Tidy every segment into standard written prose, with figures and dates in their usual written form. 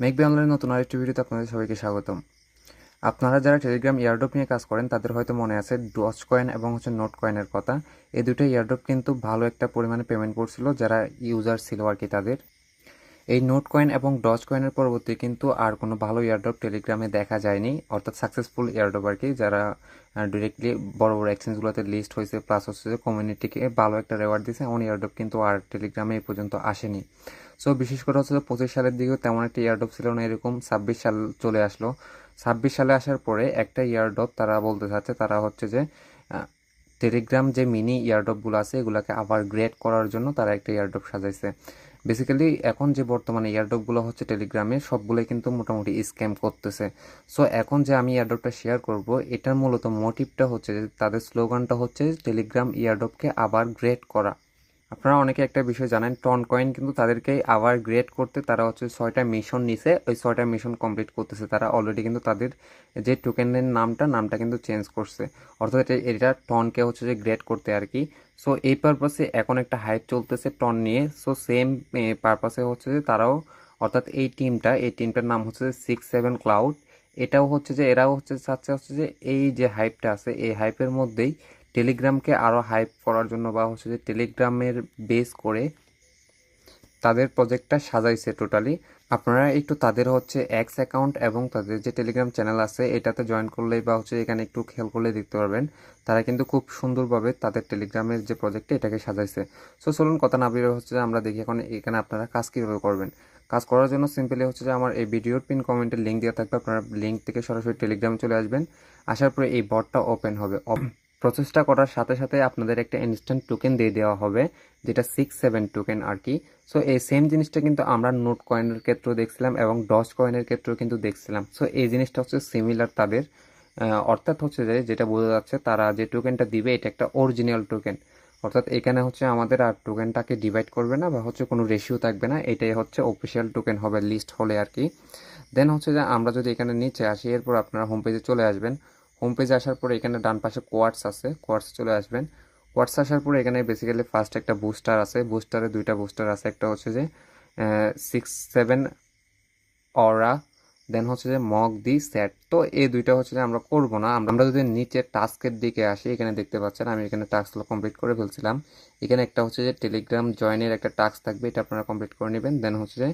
মেঘবি অনলাইনের নতুন আরেকটি ভিডিওতে আপনাদের সবাইকে স্বাগতম। আপনারা যারা টেলিগ্রাম এয়ারড্রপ নিয়ে কাজ করেন তাদের হয়তো মনে আছে ডজ কয়েন এবং নোট কয়েনের কথা। এই দুটো এয়ারড্রপ কিন্তু ভালো একটা পরিমাণে পেমেন্ট করছিল যারা ইউজার ছিল আর কি তাদের। এই নোট কয়েন এবং ডজ কয়েনের পরবর্তী কিন্তু আর কোনো ভালো এয়ারড্রপ টেলিগ্রামে দেখা যায়নি, অর্থাৎ সাকসেসফুল এয়ারড্রপ আর কি, যারা ডিরেক্টলি বড় বড় এক্সচেঞ্জগুলোতে লিস্ট হয়েছে, প্লাস হচ্ছে যে কমিউনিটিকে ভালো একটা রেওয়ার্ড দিয়েছে, এমন এয়ারড্রপ কিন্তু আর টেলিগ্রামে এই পর্যন্ত আসেনি। সো বিশেষ করে হচ্ছে 25 সালের দিকেও তেমন একটা ইয়ারড্রপ ছিল না, এরকম 26 সাল চলে আসলো। 26 সালে আসার পরে একটা ইয়ারড্রপ তারা বলতে চাচ্ছে, তারা হচ্ছে যে টেলিগ্রাম যে মিনি ইয়ারড্রপগুলো আছে এগুলোকে আবার গ্রেড করার জন্য তারা একটা ইয়ারড্রপ সাজাইছে। বেসিক্যালি এখন যে বর্তমানে এয়ারড্রপগুলো হচ্ছে টেলিগ্রামে সবগুলোই কিন্তু মোটামুটি স্ক্যাম করতেছে। সো এখন যে আমি এয়ারড্রপটা শেয়ার করব, এটার মূলত মোটিভটা হচ্ছে যে তাদের স্লোগানটা হচ্ছে টেলিগ্রাম এয়ারড্রপকে আবার গ্রেড করা। আপনারা অনেকে একটা বিষয় জানেন, টন কয়েন কিন্তু তাদেরকেই আবার গ্রেড করতে তারা হচ্ছে 6টা মিশন নিছে, ওই 6টা মিশন কমপ্লিট করতেছে তারা অলরেডি। কিন্তু তাদের যে টোকেনের নামটা কিন্তু চেঞ্জ করছে, অর্থাৎ এটা টনকে হচ্ছে যে গ্রেড করতে আর কি। সো এই পারপাসে এখন একটা হাইপ চলতেছে টন নিয়ে। সো সেম পারপাসে হচ্ছে যে তারাও, অর্থাৎ এই টিমটার নাম হচ্ছে যে 6-7 ক্লাউড। এটাও হচ্ছে যে এরাও হচ্ছে চাচ্ছে হচ্ছে যে এই যে হাইপটা আছে এই হাইপের মধ্যেই টেলিগ্রামকে আরও হাইপ করার জন্য বা হচ্ছে যে টেলিগ্রামের বেস করে তাদের প্রজেক্টটা সাজাইছে টোটালি। আপনারা একটু তাদের হচ্ছে এক্স অ্যাকাউন্ট এবং তাদের যে টেলিগ্রাম চ্যানেল আছে এটাতে জয়েন করলেই বা হচ্ছে এখানে একটু খেয়াল করলে দেখতে পারবেন তারা কিন্তু খুব সুন্দরভাবে তাদের টেলিগ্রামের যে প্রজেক্টটা এটাকে সাজাইছে। সো চলুন কথা না বেরিয়ে হচ্ছে যে আমরা দেখি এখন এখানে আপনারা কাজ কীভাবে করবেন। কাজ করার জন্য সিম্পলি হচ্ছে যে আমার এই ভিডিওর পিন কমেন্টে লিঙ্ক দেওয়া থাকবে, আপনারা লিঙ্ক থেকে সরাসরি টেলিগ্রামে চলে আসবেন। আসার পরে এই বটটা ওপেন হবে। প্রসেসটা করার সাথে সাথে আপনাদের একটা ইনস্ট্যান্ট টোকেন দিয়ে দেওয়া হবে, যেটা 6-7 টোকেন আর কি। সো এই সেম জিনিসটা কিন্তু আমরা নোট কয়েনের ক্ষেত্রেও দেখছিলাম এবং ডজ কয়েনের ক্ষেত্রেও কিন্তু দেখছিলাম। সো এই জিনিসটা হচ্ছে সিমিলার তাদের, অর্থাৎ হচ্ছে যে যেটা বোঝা যাচ্ছে তারা যে টোকেনটা দিবে এটা একটা অরিজিনাল টোকেন। অর্থাৎ এখানে হচ্ছে আমাদের আর টোকেনটাকে ডিভাইড করবে না বা হচ্ছে কোনো রেশিও থাকবে না, এটাই হচ্ছে অফিসিয়াল টোকেন হবে লিস্ট হলে আর কি। দেন হচ্ছে যে আমরা যদি এখানে নিচে আসি, এরপর আপনারা হোম পেজে চলে আসবেন। হোম পেজে আসার পরে এখানে ডান পাশে কোয়ার্টস আছে, কোয়ার্টস চলে আসবেন। কোয়ার্টস আসার পরে এখানে বেসিক্যালি ফার্স্ট একটা বুস্টার আছে, বুস্টারে দুইটা বুস্টার আছে, একটা হচ্ছে যে 6-7 অরা, দেন হচ্ছে যে মক দি সেট। তো এই দুইটা হচ্ছে যে আমরা করব না। আমরা যদি নিচে টাস্কের দিকে আসি, এখানে দেখতে পাচ্ছেন আমি এখানে টাস্কগুলো কমপ্লিট করে ফেলছিলাম। এখানে একটা হচ্ছে যে টেলিগ্রাম জয়েনের একটা টাস্ক থাকবে, এটা আপনারা কমপ্লিট করে নেবেন। দেন হচ্ছে যে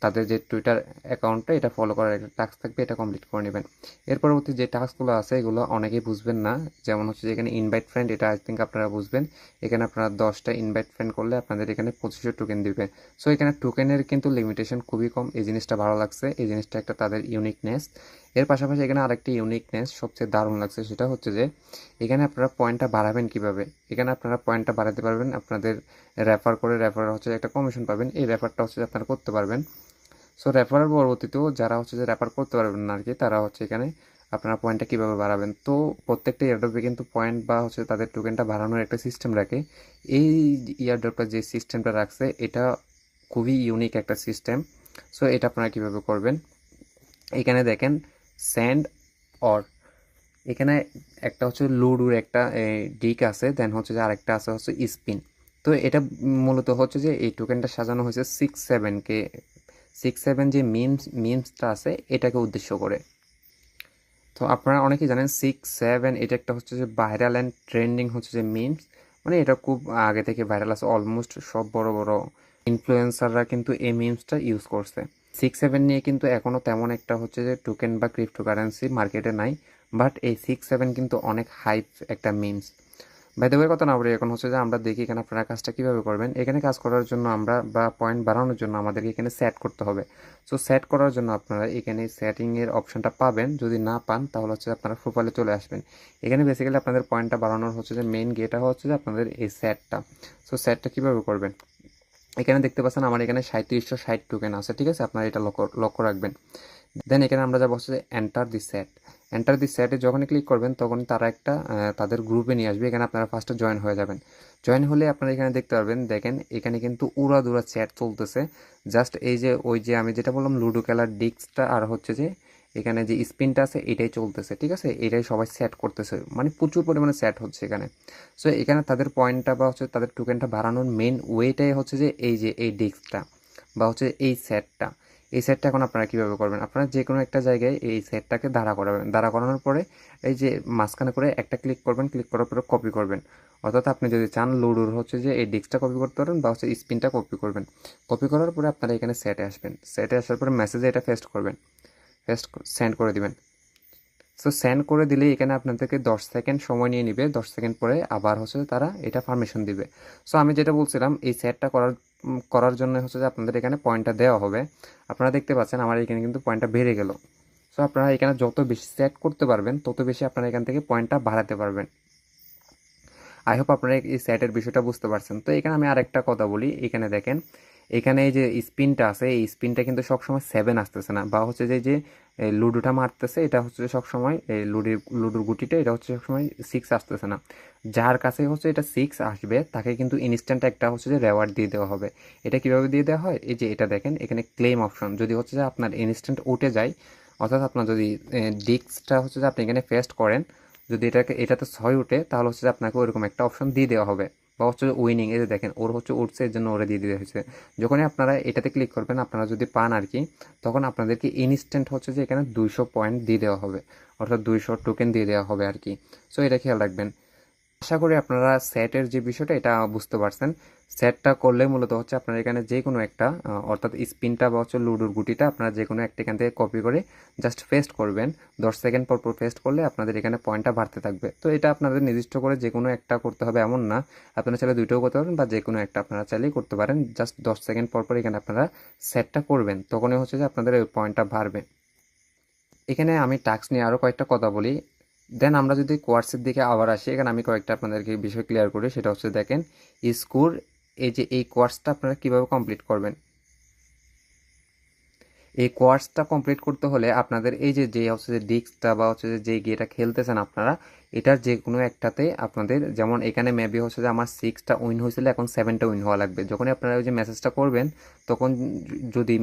তাদের যে টুইটার অ্যাকাউন্টটা এটা ফলো করার একটা টাস্ক থাকবে, এটা কমপ্লিট করে নেবেন। এর পরবর্তী যে টাস্কগুলো আছে এগুলো অনেকেই বুঝবেন না, যেমন হচ্ছে যে এখানে ইনভাইট ফ্রেন্ড, এটা আই থিঙ্ক আপনারা বুঝবেন। এখানে আপনারা 10টা ইনভাইট ফ্রেন্ড করলে আপনাদের এখানে 2500 টোকেন দিবে। সো এখানে টোকেনের কিন্তু লিমিটেশন খুবই কম, এই জিনিসটা ভালো লাগছে, এই জিনিসটা একটা তাদের ইউনিকনেস। এর পাশাপাশি এখানে আরেকটি ইউনিকনেস সবচেয়ে দারুণ লাগছে, সেটা হচ্ছে যে এখানে আপনারা পয়েন্টটা বাড়াবেন কিভাবে। এখানে আপনারা পয়েন্টটা বাড়াতে পারবেন আপনাদের রেফার করে, রেফার হচ্ছে একটা কমিশন পাবেন, এই রেফারটা হচ্ছে আপনারা করতে পারবেন। সো রেফারের পরবর্তীতেও যারা হচ্ছে যে রেফার করতে পারবেন না আর কি, তারা হচ্ছে এখানে আপনারা পয়েন্টটা কীভাবে বাড়াবেন। তো প্রত্যেকটা ইয়ারড্রপে কিন্তু পয়েন্ট বা হচ্ছে তাদের টোকেনটা বাড়ানোর একটা সিস্টেম রাখে। এই ইয়ারড্রপটা যে সিস্টেমটা রাখছে এটা খুবই ইউনিক একটা সিস্টেম। সো এটা আপনারা কীভাবে করবেন, এখানে দেখেন স্যান্ড অর, এখানে একটা হচ্ছে লুডুর একটা ডিক আছে, দেন হচ্ছে যে আরেকটা আছে হচ্ছে স্পিন। তো এটা মূলত হচ্ছে যে এই টোকেনটা সাজানো হয়েছে 6-7কে, 6-7 যে মিমসটা আছে এটাকে উদ্দেশ্য করে। তো আপনারা অনেকেই জানেন 6-7 এটা একটা হচ্ছে যে ভাইরাল অ্যান্ড ট্রেন্ডিং হচ্ছে যে মিমস, মানে এটা খুব আগে থেকে ভাইরাল আছে, অলমোস্ট সব বড় বড় ইনফ্লুয়েন্সাররা কিন্তু এই মিমসটা ইউজ করছে। 6-7 নিয়ে কিন্তু এখনও তেমন একটা হচ্ছে যে টোকেন বা ক্রিপ্টোকারেন্সি মার্কেটে নাই, বাট এই 6-7 কিন্তু অনেক হাইপ একটা মিমস। বাই দ্য ওয়ে, কথা না বলি, এখন হচ্ছে যে আমরা দেখি এখানে আপনারা কাজটা কীভাবে করবেন। এখানে কাজ করার জন্য আমরা বা পয়েন্ট বাড়ানোর জন্য আমাদেরকে এখানে সেট করতে হবে। সো সেট করার জন্য আপনারা এখানে সেটিংয়ের অপশানটা পাবেন, যদি না পান তাহলে হচ্ছে আপনারা প্রোফাইলে চলে আসবেন। এখানে বেসিক্যালি আপনাদের পয়েন্টটা বাড়ানোর হচ্ছে যে মেইন গেটটা হচ্ছে যে আপনাদের এই সেটটা। সো সেটটা কীভাবে করবেন, এখানে দেখতে পাচ্ছেন আমার এখানে 3760 টোকেন আছে, ঠিক আছে, আপনারা এটা লক্ষ্য রাখবেন। দেন এখানে আমরা যাবো হচ্ছে যে enter the set. Enter the সেটে যখনই ক্লিক করবেন তখন তারা একটা তাদের গ্রুপে নিয়ে আসবে, এখানে আপনারা ফার্স্টে জয়েন হয়ে যাবেন। জয়েন হলে আপনারা এখানে দেখতে পারবেন, দেখেন এখানে কিন্তু উড়াদুরা চ্যাট চলতেছে। জাস্ট এই যে ওই যে আমি যেটা বললাম লুডো খেলার ডিস্কটা আর হচ্ছে যে এখানে যে স্পিনটা আছে এটাই চলতেছে, ঠিক আছে, এটাই সবাই সেট করতেছে, মানে প্রচুর পরিমাণে সেট হচ্ছে এখানে। সো এখানে তাদের পয়েন্টটা বা হচ্ছে তাদের টোকেনটা বাড়ানোর মেন ওয়েটাই হচ্ছে যে এই ডিস্কটা বা হচ্ছে এই সেটটা। এই সেটটা এখন আপনারা কীভাবে করবেন, আপনারা যে কোনো একটা জায়গায় এই সেটটাকে দাঁড়া করাবেন, দাঁড়া করানোর পরে এই যে মাঝখানে করে একটা ক্লিক করবেন, ক্লিক করার পরে কপি করবেন। অর্থাৎ আপনি যদি চান লুডোর হচ্ছে যে এই ডিস্কটা কপি করতে পারেন বা হচ্ছে স্পিনটা কপি করবেন। কপি করার পরে আপনারা এখানে সেটে আসবেন, সেটে আসার পরে মেসেজে এটা পেস্ট করবেন, পেস্ট সেন্ড করে দিবেন। সো সেন্ড করে দিলেই এখানে আপনাদেরকে 10 সেকেন্ড সময় নিয়ে নেবে, 10 সেকেন্ড পরে আবার হচ্ছে তারা এটা পারমিশন দিবে। সো আমি যেটা বলছিলাম এই সেটটা করার জন্য হচ্ছে যে আপনাদের এখানে পয়েন্টটা দেওয়া হবে। আপনারা দেখতে পাচ্ছেন আমার এখানে কিন্তু পয়েন্টটা বেড়ে গেল। সো আপনারা এখানে যত বেশি সেট করতে পারবেন তত বেশি আপনারা এখান থেকে পয়েন্টটা বাড়াতে পারবেন। আই হোপ আপনারা এই সেটের বিষয়টা বুঝতে পারছেন। তো এখানে আমি আরেকটা কথা বলি, এখানে দেখেন এখানে এই যে স্পিনটা আছে এই স্পিনটা কিন্তু সবসময় 7 আসতেছে না, বা হচ্ছে যে লুডোটা মারতেছে এটা হচ্ছে সবসময় এই লুডোর গুটিটা এটা হচ্ছে সবসময় 6 আসতেছে না। যার কাছে হচ্ছে এটা 6 আসবে তাকে কিন্তু ইনস্ট্যান্ট একটা হচ্ছে যে রেওয়ার্ড দিয়ে দেওয়া হবে। এটা কিভাবে দিয়ে দেওয়া হয়, এই যে এটা দেখেন এখানে ক্লেম অপশন, যদি হচ্ছে যে আপনার ইনস্ট্যান্ট উঠে যায়, অর্থাৎ আপনার যদি ডিস্কটা হচ্ছে যে আপনি এখানে পেস্ট করেন, যদি এটাতে 6 উঠে তাহলে হচ্ছে যে আপনাকে ওইরকম একটা অপশন দিয়ে দেওয়া হবে, বা হচ্ছে উইনিং, এই যে দেখেন ওর হচ্ছে উঠছে এর জন্য ওরে দিয়ে দেওয়া হয়েছে। যখনই আপনারা এটাতে ক্লিক করবেন আপনারা যদি পান আর কি, তখন আপনাদেরকে ইনস্ট্যান্ট হচ্ছে যে এখানে 200 পয়েন্ট দিয়ে দেওয়া হবে, অর্থাৎ 200 টোকেন দিয়ে দেওয়া হবে আর কি। সো এটা খেয়াল রাখবেন। আশা করি আপনারা সেটের যে বিষয়টা এটা বুঝতে পারছেন। সেটটা করলে মূলত হচ্ছে আপনারা এখানে যে কোনো একটা অর্থাৎ স্পিনটা বা হচ্ছে লুডোর গুটিটা আপনারা যে কোনো একটা এখান থেকে কপি করে জাস্ট পেস্ট করবেন। 10 সেকেন্ড পর পর পেস্ট করলে আপনাদের এখানে পয়েন্টটা বাড়তে থাকবে। তো এটা আপনাদের নির্দিষ্ট করে যে কোনো একটা করতে হবে এমন না, আপনারা চাইলে দুইটাও করতে পারেন বা যে কোনো একটা আপনারা চাইলেই করতে পারেন। জাস্ট 10 সেকেন্ড পর পর এখানে আপনারা সেটটা করবেন, তখনই হচ্ছে যে আপনাদের ওই পয়েন্টটা বাড়বে। এখানে আমি টাস্ক নিয়ে আরও কয়েকটা কথা বলি। দেন আমরা যদি কোয়ার্সের দিকে আবার আসি, এখানে আমি কয়েকটা আপনাদেরকে বিষয় ক্লিয়ার করি। সেটা হচ্ছে দেখেন স্কোর, এই যে এই কোয়ার্সটা আপনারা কীভাবে কমপ্লিট করবেন। এই কোয়ার্সটা কমপ্লিট করতে হলে আপনাদের এই যে হচ্ছে যে ডিস্কটা বা হচ্ছে যে গেটা খেলতেছেন আপনারা, এটার যে কোনো একটাতে আপনাদের, যেমন এখানে মেবি হচ্ছে যে আমার 6টা উইন হয়েছিল, এখন 7টা উইন হওয়া লাগবে। যখনই আপনারা ওই যে মেসেজটা করবেন তখন যদি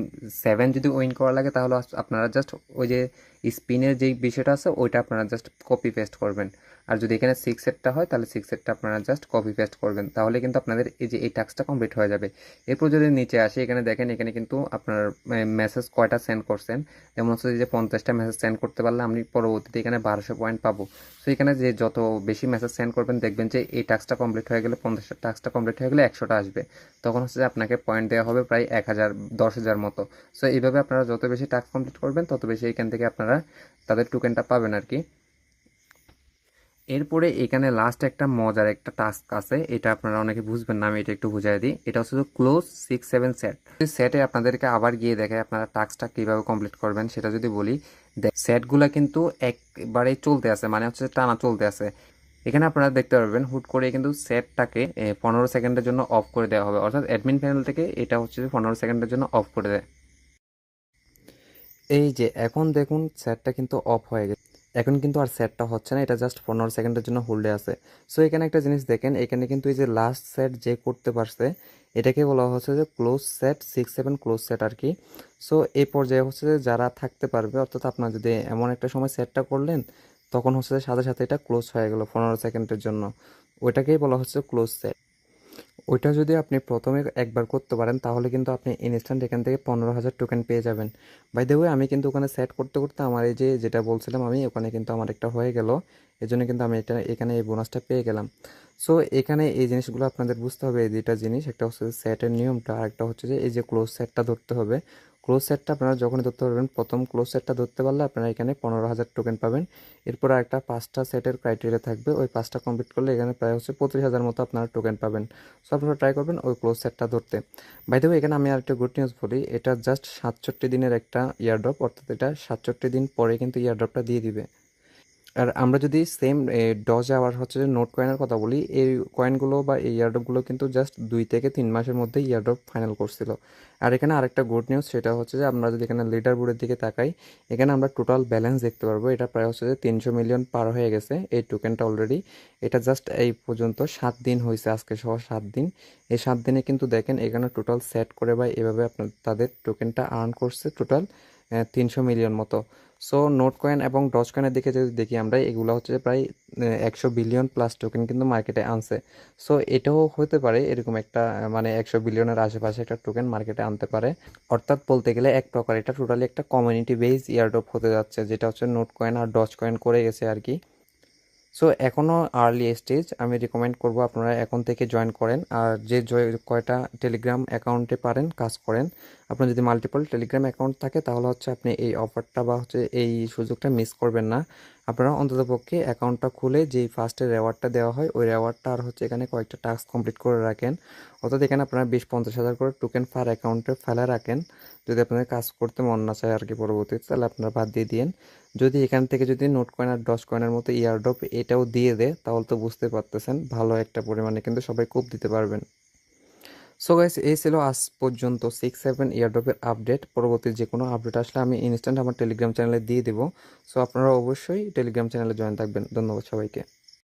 7 যদি উইন করা লাগে তাহলে আপনারা জাস্ট ওই যে স্পিনের যেই বিষয়টা আছে ওইটা আপনারা জাস্ট কপি পেস্ট করবেন। আর যদি এখানে 6-এরটা হয় তাহলে 6-এরটা আপনারা জাস্ট কপি পেস্ট করবেন, তাহলে কিন্তু আপনাদের এই যে এই টাস্কটা কমপ্লিট হয়ে যাবে। এরপর যদি নিচে আসি, এখানে দেখেন এখানে কিন্তু আপনার মেসেজ কয়টা সেন্ড করছেন, যেমন হচ্ছে যে 50টা মেসেজ সেন্ড করতে পারলে আপনি পরবর্তীতে এখানে 1200 পয়েন্ট পাবো। সো এখানে যে যত বেশি মেসেজ সেন্ড করবেন দেখবেন যে এই টাস্কটা কমপ্লিট হয়ে গেলে 50টা টাস্কটা কমপ্লিট হয়ে গেলে 100টা আসবে, তখন হচ্ছে যে আপনাকে পয়েন্ট দেওয়া হবে প্রায় 1000 10,000 মতো। সো এইভাবে আপনারা যত বেশি টাস্ক কমপ্লিট করবেন তত বেশি এখান থেকে আপনারা তাদের টোকেনটা পাবেন আর কি। এরপরে এখানে লাস্ট একটা মজার একটা টাস্ক আছে, এটা আপনারা অনেকে বুঝবেন না, আমি এটা একটু বুঝাই দিই। এটা হচ্ছে ক্লোজ 6-7 সেট। সেটে আপনাদেরকে আবার গিয়ে দেখে আপনারা টাস্কটা কীভাবে কমপ্লিট করবেন সেটা যদি বলি, সেটগুলো কিন্তু একবারেই চলতে আছে, মানে হচ্ছে টানা চলতে আছে। এখানে আপনারা দেখতে পারবেন হুট করে কিন্তু সেটটাকে 15 সেকেন্ডের জন্য অফ করে দেওয়া হবে, অর্থাৎ অ্যাডমিন প্যানেল থেকে এটা হচ্ছে 15 সেকেন্ডের জন্য অফ করে দেয়। এই যে এখন দেখুন সেটটা কিন্তু অফ হয়ে গেছে, এখন কিন্তু আর সেটটা হচ্ছে না, এটা জাস্ট 15 সেকেন্ডের জন্য হোল্ডে আছে। সো এখানে একটা জিনিস দেখেন, এখানে কিন্তু এই যে লাস্ট সেট যে করতে পারছে এটাকে বলা হচ্ছে যে ক্লোজ সেট 6-7 ক্লোজ সেট আর কি। সো এই পর্যায়ে হচ্ছে যে যারা থাকতে পারবে, অর্থাৎ আপনার যদি এমন একটা সময় সেটটা করলেন তখন হচ্ছে যে সাথে সাথে এটা ক্লোজ হয়ে গেল 15 সেকেন্ডের জন্য, ওইটাকেই বলা হচ্ছে ক্লোজ সেট। ওইটা যদি আপনি প্রথমে একবার করতে পারেন তাহলে কিন্তু আপনি ইনস্ট্যান্ট এখান থেকে 15,000 টোকেন পেয়ে যাবেন। বাই দ্য ওয়ে আমি কিন্তু ওখানে সেট করতে করতে আমার এই যে যেটা বলছিলাম আমি ওখানে কিন্তু আমার একটা হয়ে গেল, এই জন্য কিন্তু আমি এটা এখানে এই বোনাসটা পেয়ে গেলাম। সো এখানে এই জিনিসগুলো আপনাদের বুঝতে হবে, এই দুইটা জিনিস, একটা হচ্ছে সেটের নিয়মটা আর একটা হচ্ছে যে এই যে ক্লোজ সেটটা ধরতে হবে। ক্লোজ সেটটা আপনারা যখনই ধরতে পারবেন, প্রথম ক্লোজ সেটটা ধরতে পারলে আপনারা এখানে 15,000 টোকেন পাবেন। এরপর আরেকটা 5টা সেটের ক্রাইটেরিয়া থাকবে, ওই 5টা কমপ্লিট করলে এখানে প্রায় হচ্ছে 25,000 মতো আপনারা টোকেন পাবেন। সো আপনারা ট্রাই করবেন ওই ক্লোজ সেটটা ধরতে। বাই দ্য ওয়ে এখানে আমি আরেকটা গুড নিউজ বলি, এটা জাস্ট 67 দিনের একটা ইয়ারড্রপ, অর্থাৎ এটা 67 দিন পরে কিন্তু ইয়ারড্রপটা দিয়ে দিবে। আর আমরা যদি সেম ডজ আবার হচ্ছে যে নোট কয়েনের কথা বলি, এই কয়েনগুলো বা এই ইয়ারড্রপগুলো কিন্তু জাস্ট 2 থেকে 3 মাসের মধ্যে ইয়ারড্রপ ফাইনাল করছিল। আর এখানে আরেকটা গুড নিউজ, সেটা হচ্ছে যে আমরা যদি এখানে লিডার বোর্ডের দিকে তাকাই, এখানে আমরা টোটাল ব্যালেন্স দেখতে পারবো, এটা প্রায় হচ্ছে যে 300 মিলিয়ন পার হয়ে গেছে এই টোকেনটা অলরেডি। এটা জাস্ট এই পর্যন্ত 7 দিন হয়েছে, আজকে সহ 7 দিন। এই 7 দিনে কিন্তু দেখেন এখানে টোটাল সেট করে বা এভাবে আপনার তাদের টোকেনটা আর্ন করছে টোটাল 300 মিলিয়ন মতো। সো নোট কয়েন এবং ডজ কয়েনের দিকে যদি দেখি আমরা, এগুলো হচ্ছে প্রায় 100 বিলিয়ন প্লাস টোকেন কিন্তু মার্কেটে আনছে। সো এটাও হতে পারে এরকম একটা মানে 100 বিলিয়নের আশেপাশে একটা টোকেন মার্কেটে আনতে পারে। অর্থাৎ বলতে গেলে এক প্রকার এটা টোটালি একটা কমিউনিটি বেস ইয়ারড্রপ হতে যাচ্ছে, যেটা হচ্ছে নোট কয়েন আর ডজ কয়েন করে গেছে আর কি। সো এখনও আর্লি স্টেজ, আমি রিকমেন্ড করব আপনারা এখন থেকে জয়েন করেন। আর যে কয়টা টেলিগ্রাম অ্যাকাউন্টে পারেন কাজ করেন। আপনার যদি মাল্টিপল টেলিগ্রাম অ্যাকাউন্ট থাকে তাহলে হচ্ছে আপনি এই অফারটা বা হচ্ছে এই সুযোগটা মিস করবেন না। আপনারা অন্ততপক্ষে অ্যাকাউন্টটা খুলে যেই ফার্স্টে রেওয়ার্ডটা দেওয়া হয় ওই রেওয়ার্ডটা আর হচ্ছে এখানে কয়েকটা টাস্ক কমপ্লিট করে রাখেন। অর্থাৎ এখানে আপনারা 20-50 হাজার করে টোকেন পার অ্যাকাউন্টে ফেলে রাখেন। যদি আপনাদের কাজ করতে মন না চায় আর কি পরবর্তীতে, তাহলে আপনারা বাদ দিয়ে দিন। যদি এখান থেকে যদি নোট কয়েন আর ডজ কয়েনের মতো ইয়ারড্রপ এটাও দিয়ে দেয় তাহলে তো বুঝতে পারতেছেন ভালো একটা পরিমাণে কিন্তু সবাই কোপ দিতে পারবেন। সো গাইস, এই ছিল আজ পর্যন্ত 6-7 ইয়ারড্রপের আপডেট। পরবর্তী যে কোনো আপডেট আসলে আমি ইনস্ট্যান্ট আমার টেলিগ্রাম চ্যানেলে দিয়ে দেবো। সো আপনারা অবশ্যই টেলিগ্রাম চ্যানেলে জয়েন থাকবেন। ধন্যবাদ সবাইকে।